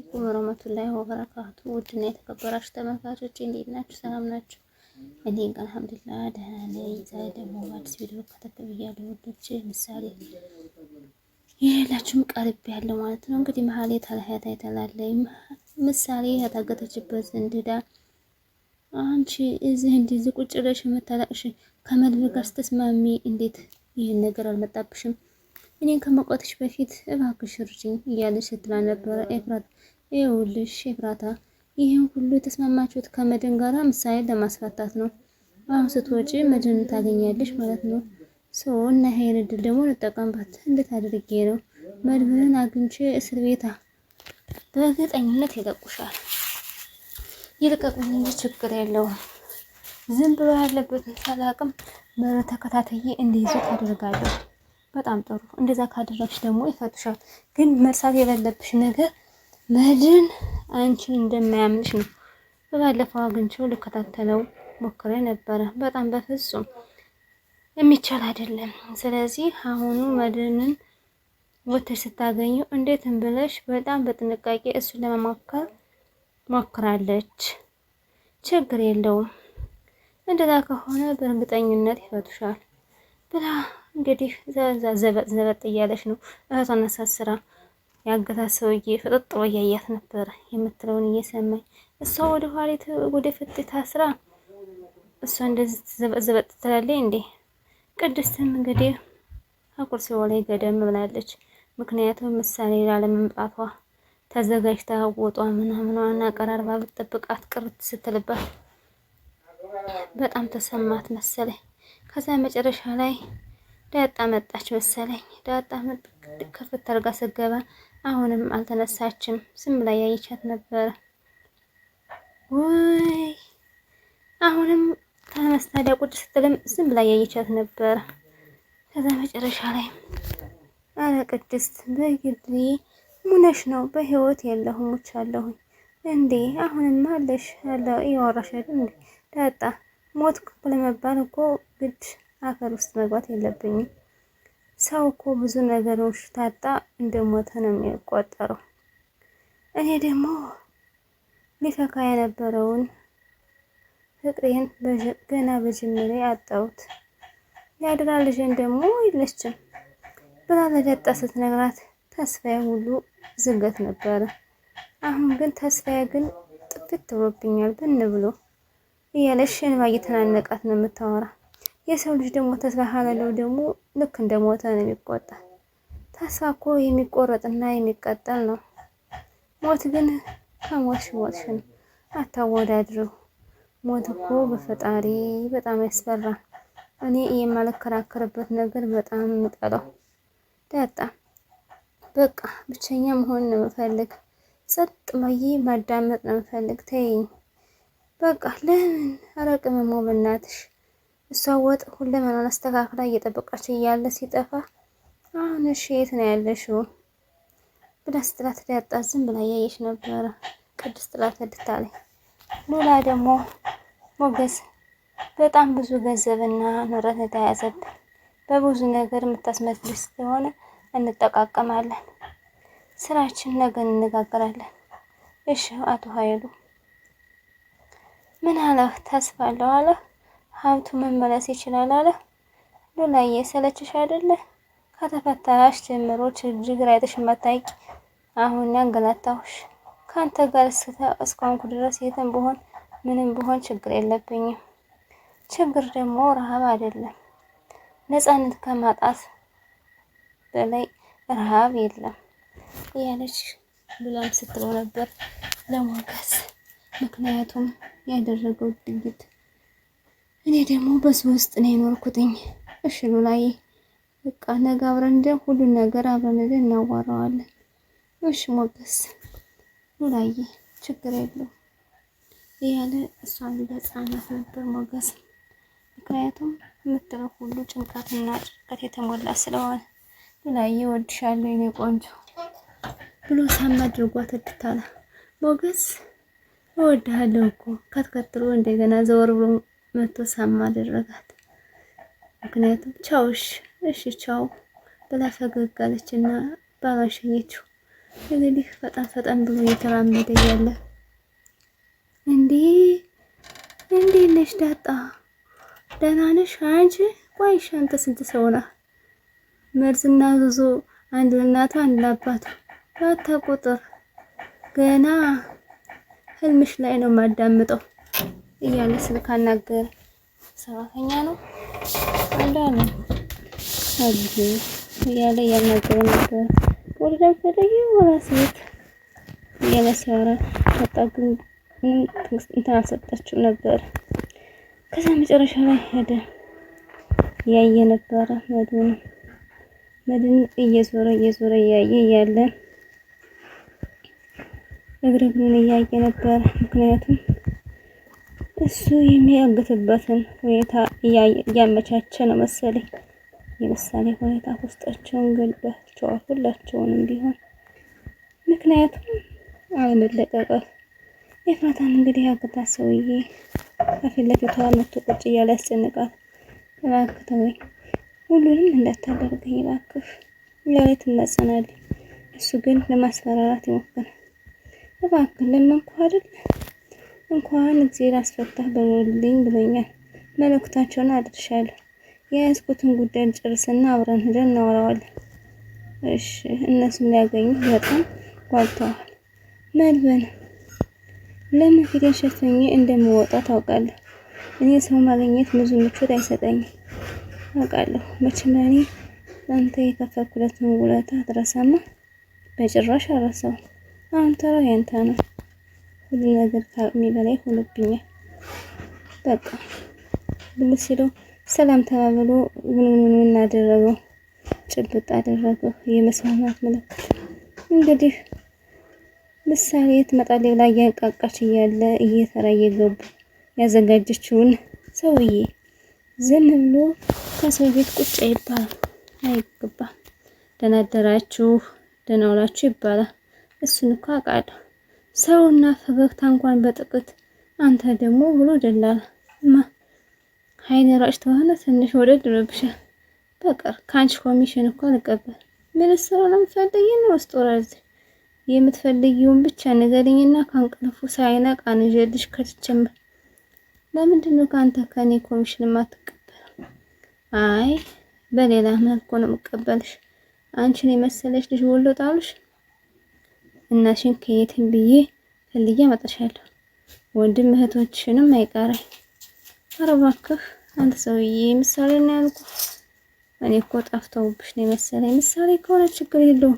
አለይኩም ወራህመቱላሂ ወበረካቱ። ውድና የተከበራችሁ ተመልካቾች እንዴት ናችሁ? ሰላም ናችሁ? እኔ ጋር አልሐምዱሊላህ ደህና ነኝ። ዛሬ ደግሞ በአዲስ ቪዲዮ ከተከብያለሁ ውዶች። ምሳሌ ይሄላችሁም ቀርብ ያለው ማለት ነው። እንግዲህ መሀሌት አልሀያት አይተላለይ ምሳሌ ያታገተችበት እንድዳ አንቺ እዚህ እንደዚህ ቁጭ ብለሽ የምታለቅሽ ከመድብል ጋር ስትስማሚ እንዴት ይህን ነገር አልመጣብሽም? እኔን ከመቆጥሽ በፊት እባክሽ እርጂኝ እያለች ስትላ ነበረ። ኤፍራታ ይኸውልሽ ኤፍራታ ይህን ሁሉ የተስማማችሁት ከመድን ጋራ ምሳሌ ለማስፈታት ነው። አሁን ስትወጪ መድን ታገኛለሽ ማለት ነው። እና ይሄን እድል ደግሞ እንጠቀምባት። እንዴት አድርጌ ነው መድብልን አግኝቼ እስር ቤታ በእርግጠኝነት ይለቁሻል። ይልቀቁኝ እንጂ ችግር የለውም። ዝም ብሎ ያለበትን ሳላቅም በተከታተዬ እንዲይዙት አደርጋለሁ። በጣም ጥሩ። እንደዛ ካደረግሽ ደግሞ ይፈቱሻል። ግን መርሳት የሌለብሽ ነገር መድን አንቺን እንደማያምንሽ ነው። በባለፈው አግኝቼው ልከታተለው ሞክሬ ነበረ። በጣም በፍጹም የሚቻል አይደለም። ስለዚህ አሁኑ መድንን ወተሽ ስታገኙ እንዴትም ብለሽ በጣም በጥንቃቄ እሱን ለመሞከር ሞክራለች። ችግር የለውም። እንደዛ ከሆነ በእርግጠኝነት ይፈቱሻል ብላ እንግዲህ ዘበጥ እያለች ነው። እህቷን አሳስራ ያገታት ሰውዬ ፍጥጥ ብሎ እያያት ነበረ የምትለውን እየሰማኝ እሷ ወደ ኋሊት ወደ ፍጥ ታስራ እሷ እንደዚህ ዘበጥ ትላለች እንዴ? ቅድስትም እንግዲህ ከኩርሲዋ ላይ ገደም ብላለች። ምክንያቱም ምሳሌ ላለመምጣቷ ተዘጋጅታ ወጧ ምናምኗን አቀራርባ ብትጠብቃት ቅርት ስትልባት በጣም ተሰማት መሰለኝ። ከዛ መጨረሻ ላይ ዳጣ መጣች መሰለኝ። ዳጣ ከፍት አድርጋ ስትገባ አሁንም አልተነሳችም። ዝም ብላ ያየቻት ነበረ። ወይ አሁንም ተነስታ ቁጭ ስትልም ዝም ብላ ያየቻት ነበረ። ከዛ መጨረሻ ላይ አረ ቅድስት በግድ ሙነሽ ነው በህይወት የለሁም ሙቻለሁኝ እንዴ? አሁንም አለሽ ያለው እያወራሽ አይደል እንዴ? ዳጣ ሞት ለመባል እኮ ግድ አፈር ውስጥ መግባት የለብኝም። ሰው እኮ ብዙ ነገሮች ታጣ እንደሞተ ነው የሚቆጠረው። እኔ ደግሞ ሊፈካ የነበረውን ፍቅሬን ገና በጅምሬ አጣሁት። ያድራ ልጅን ደግሞ የለችም ብላ ለዳጣ ስትነግራት ተስፋዬ ሁሉ ዝገት ነበረ። አሁን ግን ተስፋዬ ግን ጥፍት ብሎብኛል ብን ብሎ እያለሽ እንባ እየተናነቃት ነው የምታወራ። የሰው ልጅ ደግሞ ተስፋ ካለለው ደግሞ ልክ እንደሞተ ነው የሚቆጠር። ተስፋ እኮ የሚቆረጥና የሚቀጠል ነው። ሞት ግን ከሞትሽ ሞትሽ ነው፣ አታወዳድረው። ሞት እኮ በፈጣሪ በጣም ያስፈራል። እኔ የማልከራከርበት ነገር በጣም የምጠላው ዳጣ በቃ ብቸኛ መሆን ነው የምፈልግ። ጸጥ ብዬ ማዳመጥ ነው የምፈልግ። ተይኝ በቃ። ለምን አረቅመሞ በእናትሽ እሷ ወጥ ሁለመናን አስተካክላ እየጠበቃች እያለ ሲጠፋ አሁን እሺ የት ነው ያለሽው ብላ ስትላት ዳጣ ዝም ብላ እያየች ነበረ። ቅድስት ጥላት ወድታለች። ሉላ ደግሞ ሞገስ በጣም ብዙ ገንዘብና ንብረት የተያዘብን በብዙ ነገር የምታስመስልሽ ስለሆነ እንጠቃቀማለን። ስራችን ነገ እንነጋገራለን። እሺ አቶ ኃይሉ ምን አለ? ተስፋ አለው አለ ሀብቱ መመለስ ይችላል አለ። ሉላዬ ሰለችሽ አይደለ? ከተፈታሽ ጀምሮ ችግር አይተሽ ማታውቂ አሁን ያንገላታሁሽ። ካንተ ጋር እስካሁንኩ ድረስ የትም ብሆን ምንም ብሆን ችግር የለብኝም። ችግር ደግሞ ረሃብ አይደለም። ነፃነት ከማጣት በላይ ረሃብ የለም እያለች ሉላም ስትለው ነበር ለሞገስ። ምክንያቱም ያደረገው ድርጊት እኔ ደግሞ በሱ ውስጥ ነው የኖርኩትኝ። እሺ ሉላዬ በቃ ነገ አብረን ሁሉን ነገር አብረን እናዋራዋለን። እሺ ሞገስ ሉላዬ ችግር የለውም እያለ እሷን ሊገጻናት ነበር ሞገስ። ምክንያቱም የምትለው ሁሉ ጭንቀትና ጭንቀት የተሞላ ስለሆነ ሉላዬ እወድሻለሁ የኔ ቆንጆ ብሎ ሳም አድርጓት ትታላ። ሞገስ እወድሃለሁ እኮ ከተከትሎ እንደገና ዘወር ብሎ መቶ ሳም አደረጋት። ምክንያቱም ቻውሽ እሺ ቻው ብላ ፈገግ አለችና ባሏን ሸኘችው። እንግዲህ ፈጠን ብሎ እየተራመደ ያለ እንዴ ነሽ ዳጣ? ደህና ነሽ አንቺ? ቆይሽ አንተ ስንት ሰው ነህ? መርዝና ዙዙ አንድ ለእናቱ አንድ ለአባቱ ባታ ቁጥር ገና ህልምሽ ላይ ነው የማዳምጠው እያለ ስልክ አናገረ። ሰራተኛ ነው አንዳለ አጅ እያለ ያናገረ ነበር። ወደ ደፈለኝ ወራ ሴት እያለ ሲያወራ ተጣግን እንትን አልሰጠችው ነበር። ከዛ መጨረሻ ላይ ሄደ ያየ ነበረ መድን እየዞረ እያየ እያለ እግሩን እያየ ነበር። ምክንያቱም እሱ የሚያግትበትን ሁኔታ እያመቻቸ ነው መሰለኝ። የምሳሌ ሁኔታ ውስጣቸውን ገልጧቸዋል ሁላቸውንም ቢሆን። ምክንያቱም አለመለቀቀት ኤፍራታን እንግዲህ ያገታት ሰውዬ ከፊት ለፊቷ መጥቶ ቁጭ እያለ ያስጨንቃል። እባክህ ተወኝ፣ ሁሉንም እንዳታደርገኝ እባክህ እያለ ትማጸናለች። እሱ ግን ለማስፈራራት ይሞክራል። እባክህ ለመንኩ አይደል እንኳን እግዚአብሔር አስፈታህ በሉልኝ ብሎኛል። መልእክታቸውን አድርሻለሁ። የያዝኩትን ጉዳይ ጨርስና አብረን ሄደን እናወራዋለን። እሺ። እነሱም ሊያገኙ በጣም ጓጉተዋል። መልበን ለምን ፊቴን ሸፍኜ እንደምወጣ ታውቃለህ? እኔ ሰው ማግኘት ብዙ ምቾት አይሰጠኝም አውቃለሁ። መቼም እኔ አንተ የከፈልኩለትን ውለታ ትረሳማ? በጭራሽ አልረሳውም። አሁን ተራው ያንተ ነው። ሁሉ ነገር ከአቅሜ በላይ ሆኖብኛል። በቃ ብሎ ሲለው ሰላም ተባብሎ ምን እናደረገው? ጭብጥ አደረገው። የመስማማት ምልክት እንግዲህ ምሳሌ ትመጣለች ብላ እያንቃቃች እያለ እየተራ እየገቡ ያዘጋጀችውን ሰውዬ ዝም ብሎ ከሰው ቤት ቁጭ ይባላል። አይገባም። ደህና አደራችሁ ደህና ዋላችሁ ይባላል። እሱን እኮ አውቃለሁ። ሰውና ፈገግታ እንኳን በጥቂት አንተ ደግሞ ብሎ ደላላ ሀይን ራጭ ተሆነ ትንሽ ወደድ ብሎብሻል። በቀር ከአንቺ ኮሚሽን እኮ አልቀበል። ምን ስራ ነው የምትፈልጊው? ውስጥ ወራዝ የምትፈልጊውን ብቻ ንገሪኝና ከእንቅልፉ ሳይነቃ አንጀልሽ ከተቸመር። ለምንድን ነው ከአንተ ከኔ ኮሚሽን የማትቀበለው? አይ በሌላ መልኩ ነው የምቀበልሽ። አንቺን የመሰለሽ ልጅ ወሎ ጣሉሽ። እናሽን ከየትም ብዬ ፈልጌ አመጣሻለሁ። ወንድም እህቶችሽንም አይቀራይ። ኧረ እባክህ አንተ ሰውዬ ምሳሌ ነው ያልኩህ። እኔ እኮ ጠፍተውብሽ ነው የመሰለኝ። ምሳሌ ከሆነ ችግር የለውም።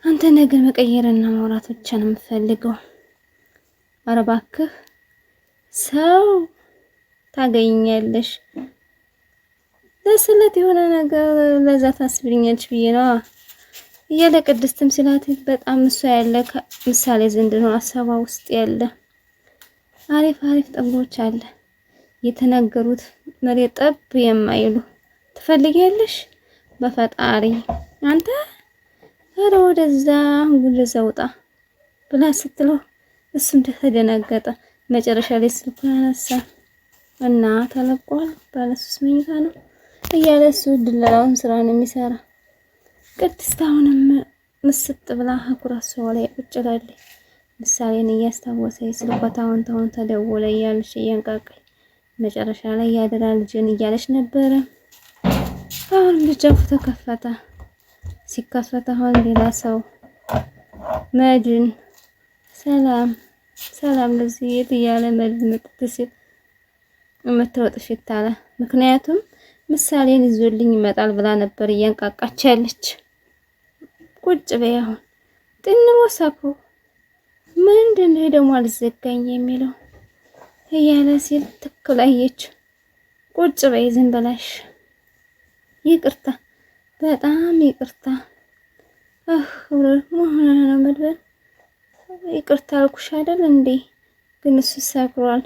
አንተ ነገር መቀየርና ማውራት ብቻ ነው የምፈልገው። ኧረ እባክህ ሰው ታገኛለሽ። ለስለት የሆነ ነገር ለዛ ታስብልኛለሽ ብዬ ነው እያለ ቅድስትም ሲላት በጣም እሷ ያለ ምሳሌ ዘንድ ነው አሰባ ውስጥ ያለ አሪፍ ጠቦች አለ የተናገሩት መሬት ጠብ የማይሉ ትፈልጊያለሽ? በፈጣሪ አንተ ኧረ ወደዛ ጉልዘውጣ ብላ ስትለው እሱም ተደናገጠ። መጨረሻ ላይ ስልኩን አነሳ እና ተለቋል። ባለሱስ መኝታ ነው እያለ እሱ ድለላውን ስራ ነው የሚሰራ። ቅድስት አሁንም ምስጥ ብላ አኩራት ሰው ላይ ቁጭ ብላለች። ምሳሌን እያስታወሰች ስልኳ ታውን ተደወለ እያለች እያንቃቀች መጨረሻ ላይ ያደራ ልጅን እያለች ነበረ። አሁን ልጅው ተከፈተ። ሲከፈተ አሁን ሌላ ሰው መድን ሰላም ለዚህ የት እያለ መድን ጥቅስ መተወጥ ሽታለ። ምክንያቱም ምሳሌን ይዞልኝ ይመጣል ብላ ነበር እያንቃቃች ያለች። ቁጭ በይ አሁን ጥንሮ ሳኩ ምንድነው ደግሞ አልዘጋኝ የሚለው እያለ ሲል ትክክላየች። ቁጭ በይ ዝም በላሽ። ይቅርታ በጣም ይቅርታ። መሆነ ነው መድበል ይቅርታ አልኩሽ አይደል እንዴ? ግን እሱ ሰክሯል።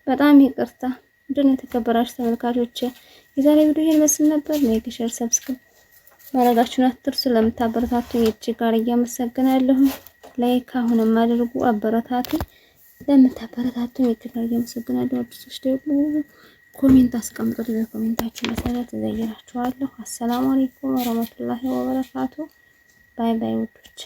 በጣም ይቅርታ። እንደነ የተከበራችሁ ተመልካቾች የዛሬ ቪዲዮ ይሄን መስል ነበር። ላይክ፣ ሼር፣ ሰብስክራይብ ማድረጋችሁን አትርሱ። ለምታበረታቱኝ እጅግ አድርጌ አመሰግናለሁ። ላይክ አሁንም አድርጉ፣ አበረታቱኝ። ለምታበረታቱኝ እጅግ አድርጌ አመሰግናለሁ። አዲሶች ደግሞ ኮሜንት አስቀምጡልኝ። በኮሜንታችሁ መሰረት እዘይራችኋለሁ። አሰላሙ አለይኩም ወራህመቱላሂ ወበረካቱ። ባይ ባይ ውዶች።